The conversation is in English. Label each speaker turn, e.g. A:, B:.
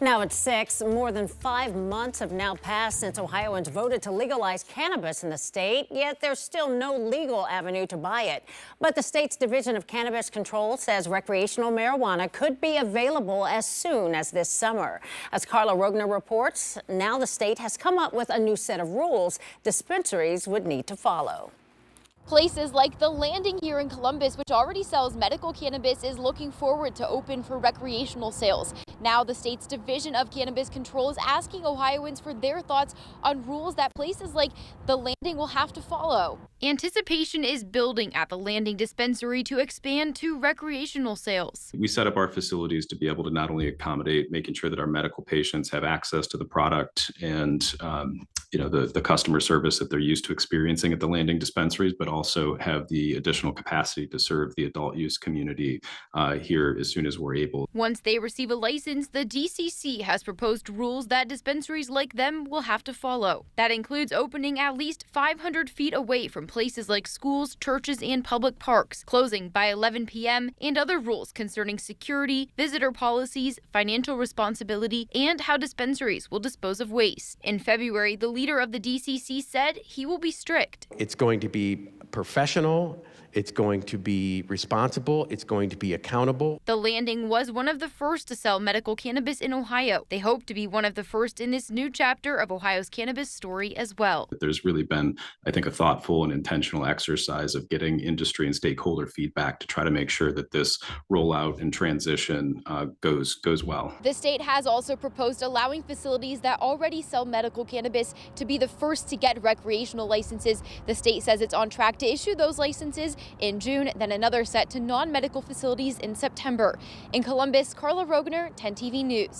A: Now at 6, more than 5 months have now passed since Ohioans voted to legalize cannabis in the state, yet there's still no legal avenue to buy it. But the state's Division of Cannabis Control says recreational marijuana could be available as soon as this summer. As Carla Rogner reports, now the state has come up with a new set of rules dispensaries would need to follow.
B: Places like The Landing here in Columbus, which already sells medical cannabis, is looking forward to open for recreational sales. Now the state's Division of Cannabis Control is asking Ohioans for their thoughts on rules that places like The Landing will have to follow. Anticipation is building at The Landing dispensary to expand to recreational sales.
C: We set up our facilities to be able to not only accommodate making sure that our medical patients have access to the product and the customer service that they're used to experiencing at the Landing dispensaries, but also have the additional capacity to serve the adult use community here as soon as we're able.
B: Once they receive a license, the DCC has proposed rules that dispensaries like them will have to follow. That includes opening at least 500 feet away from places like schools, churches, and public parks, closing by 11 p.m., and other rules concerning security, visitor policies, financial responsibility, and how dispensaries will dispose of waste. In February, the leader of the DCC said he will be strict.
D: It's going to be professional, it's going to be responsible, it's going to be accountable.
B: The Landing was one of the first to sell medical cannabis in Ohio. They hope to be one of the first in this new chapter of Ohio's cannabis story as well.
C: There's really been, I think, a thoughtful and intentional exercise of getting industry and stakeholder feedback to try to make sure that this rollout and transition goes well.
B: The state has also proposed allowing facilities that already sell medical cannabis to be the first to get recreational licenses. The state says it's on track to issue those licenses in June, then another set to non-medical facilities in September. In Columbus, Carla Rogner, 10 TV News.